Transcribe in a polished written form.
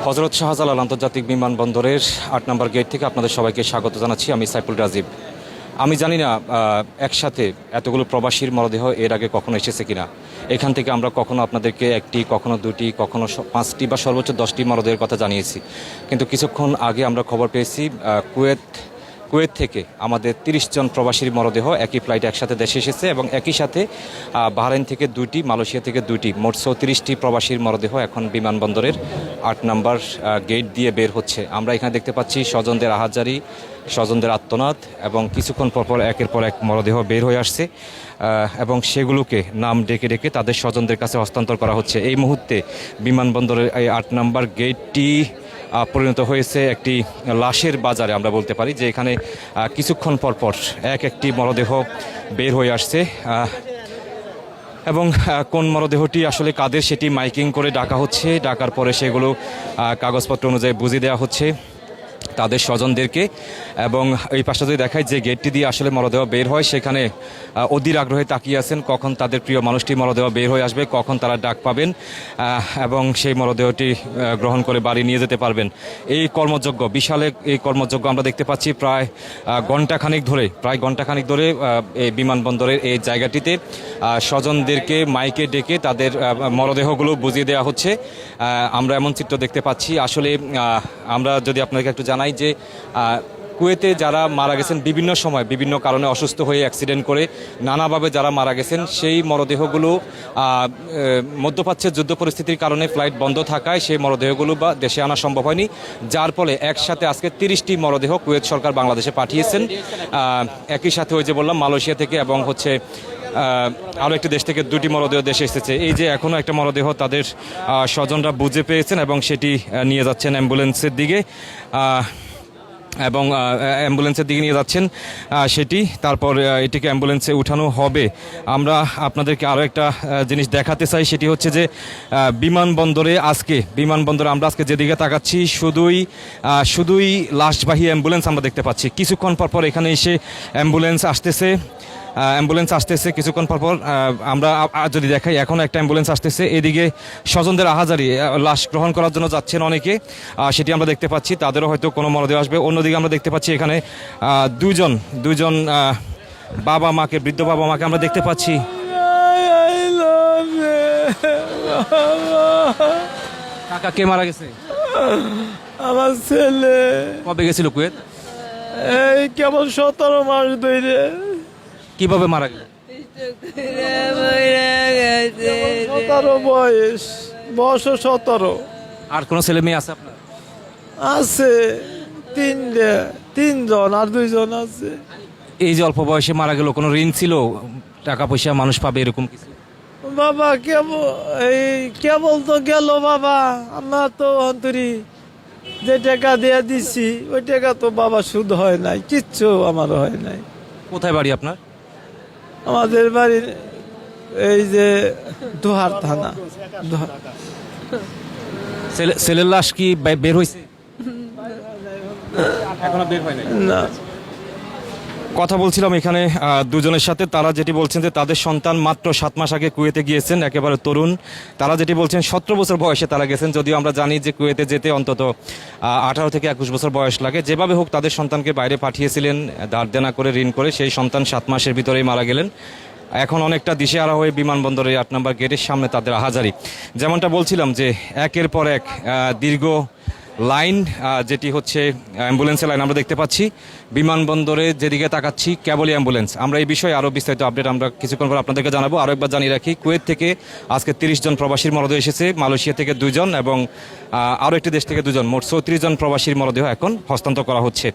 হযরত শাহজালাল আন্তর্জাতিক বিমানবন্দরের ৮ নম্বর গেট থেকে আপনাদের সবাইকে স্বাগত জানাচ্ছি। আমি সাইফুল রাজীব। আমি জানি না একসাথে এতগুলো প্রবাসীর মরদেহ এর আগে কখনো এসেছে কিনা। এখান থেকে আমরা কখনো আপনাদেরকে একটি, কখনো দুটি, কখনো 5টি বা সর্বোচ্চ 10টি মরদেহের কথা জানিয়েছি। কিন্তু কিছুক্ষণ আগে আমরা খবর পেয়েছি কুয়েত থেকে আমাদের 30 জন প্রবাসীর মরদেহ একই ফ্লাইটে একসাথে দেশে এসেছে এবং একই সাথে বাহরাইন থেকে 2টি, মালয়েশিয়া থেকে 2টি, মোট 34টি প্রবাসীর মরদেহ এখন বিমানবন্দরের 8 নম্বর গেট দিয়ে বের হচ্ছে। আমরা এখানে দেখতে পাচ্ছি স্বজনদের আহাজারি, স্বজনদের আত্মনাদ এবং কিছুক্ষণ পরপর একের পর এক মরদেহ বের হয়ে আসছে এবং সেগুলোকে নাম ডেকে ডেকে তাদের স্বজনদের কাছে হস্তান্তর করা হচ্ছে। এই মুহূর্তে বিমানবন্দরের এই 8 নম্বর গেটটি পরিণত হয়েছে একটি লাশের বাজারে। আমরা বলতে পারি যে এখানে কিছুক্ষণ পরপর একটি মরদেহ বের হয়ে আসছে এবং কোন মরদেহটি আসলে কাদের সেটি মাইকিং করে ডাকা হচ্ছে। ডাকার পরে সেগুলো কাগজপত্র অনুযায়ী বুঝিয়ে দেওয়া হচ্ছে তাদের স্বজনদেরকে। এবং এই পাশে যদি দেখায় যে গেটটি দিয়ে আসলে মরদেহ বের হয়, সেখানে অধীর আগ্রহে তাকিয়ে আছেন কখন তাদের প্রিয় মানুষটি মরদেহ বের হয়ে আসবে, কখন তারা ডাক পাবেন এবং সেই মরদেহটি গ্রহণ করে বাড়ি নিয়ে যেতে পারবেন। এই কর্মযজ্ঞ, বিশাল এই কর্মযজ্ঞ আমরা দেখতে পাচ্ছি প্রায় ঘণ্টাখানিক ধরে এই বিমানবন্দরের এই জায়গাটিতে স্বজনদেরকে মাইকে ডেকে তাদের মরদেহগুলো বুঝিয়ে দেওয়া হচ্ছে। আমরা এমন চিত্র দেখতে পাচ্ছি। আসলে আমরা যদি আপনাকে একটু জানাই যে কুয়েতে যারা মারা গেছেন বিভিন্ন সময় বিভিন্ন কারণে অসুস্থ হয়ে অ্যাক্সিডেন্ট করে নানাভাবে যারা মারা গেছেন, সেই মরদেহগুলো মধ্যপ্রাচ্যের যুদ্ধ পরিস্থিতির কারণে ফ্লাইট বন্ধ থাকায় সেই মরদেহগুলো বা দেশে আনা সম্ভব হয়নি, যার ফলে একসাথে আজকে 30টি মরদেহ কুয়েত সরকার বাংলাদেশে পাঠিয়েছেন। একই সাথে ওই যে বললাম মালয়েশিয়া থেকে এবং আরও একটি দেশ থেকে 2টি মরদেহ দেশে এসেছে। এই যে এখনও একটা মরদেহ তাদের স্বজনরা বুঝে পেয়েছেন এবং সেটি নিয়ে যাচ্ছেন অ্যাম্বুলেন্সের দিকে নিয়ে যাচ্ছেন সেটি। তারপর এটিকে অ্যাম্বুলেন্সে উঠানো হবে। আমরা আপনাদেরকে আরও একটা জিনিস দেখাতে চাই, সেটি হচ্ছে যে বিমানবন্দরে আমরা আজকে যেদিকে তাকাচ্ছি শুধুই লাশবাহী অ্যাম্বুলেন্স আমরা দেখতে পাচ্ছি। কিছুক্ষণ পরপর এখানে এসে অ্যাম্বুলেন্স আসতেছে কিছুক্ষণ পরপর। আমরা যদি দেখাই এখন একটা অ্যাম্বুলেন্স আসতেছে। এদিকে স্বজনদের আহাজারি, লাশ গ্রহণ করার জন্য যাচ্ছেন অনেকে, সেটি আমরা দেখতে পাচ্ছি। তাদেরও হয়তো কোনো মরদেহ আসবে। অন্যদিকে আমরা দেখতে পাচ্ছি এখানে দুজন বৃদ্ধ বাবা মাকে আমরা দেখতে পাচ্ছি। কাকা কে মারা গেছে? আমার ছেলে। কবে গেছিল কুয়েত? এই কেমন 17 মাস ধরে। কিভাবে মারা গেল? 17 বয়স 17। আর কোনো ছেলে মেয়ে আছে আপনার? আছে 3জন আর 2জন আছে। এই যে অল্প বয়সে মারা গেল, কোনো ঋণ ছিল, টাকা পয়সা মানুষ পাবে এরকম কিছু? বাবা কেবল তো গেল বাবা। আমরা তো অন্তরি যে টাকা দিয়ে দিছি ওই টাকা তো বাবা সুদ হয় নাই, কিচ্ছু আমার হয় নাই। কোথায় বাড়ি আপনার? আমাদের বাড়ি এই যে দোহার থানা। ছেলের লাশ কি বের হয়েছে? এখনো বের হয় নাই। না, কথা বলছিলাম এখানে দুজনের সাথে। তারা যেটি বলছেন যে তাদের সন্তান মাত্র 7 মাস আগে কুয়েতে গিয়েছেন, একেবারে তরুণ। তারা যেটি বলছেন 17 বছর বয়সে তারা গেছেন, যদিও আমরা জানি যে কুয়েতে যেতে অন্তত 18 থেকে 21 বছর বয়স লাগে। যেভাবে হোক তাদের সন্তানকে বাইরে পাঠিয়েছিলেন ধার দেনা করে, ঋণ করে। সেই সন্তান 7 মাসের ভিতরেই মারা গেলেন। এখন অনেকটা দিশেহারা হয়ে বিমানবন্দরের 8 নম্বর গেটের সামনে তাদের আহাজারি। যেমনটা বলছিলাম যে একের পর এক দীর্ঘ লাইন, যেটি হচ্ছে অ্যাম্বুলেন্সের লাইন আমরা দেখতে পাচ্ছি। বিমানবন্দরে যেদিকে তাকাচ্ছি কেবলই অ্যাম্বুলেন্স। আমরা এই বিষয়ে আরও বিস্তারিত আপডেট আমরা কিছুক্ষণ পর আপনাদেরকে জানাবো। আরও একবার জানিয়ে রাখি, কুয়েত থেকে আজকে 30 জন প্রবাসীর মরদেহ এসেছে, মালয়েশিয়া থেকে 2 জন এবং আরও একটি দেশ থেকে 2 জন, মোট 34 জন প্রবাসীর মরদেহ এখন হস্তান্তর করা হচ্ছে।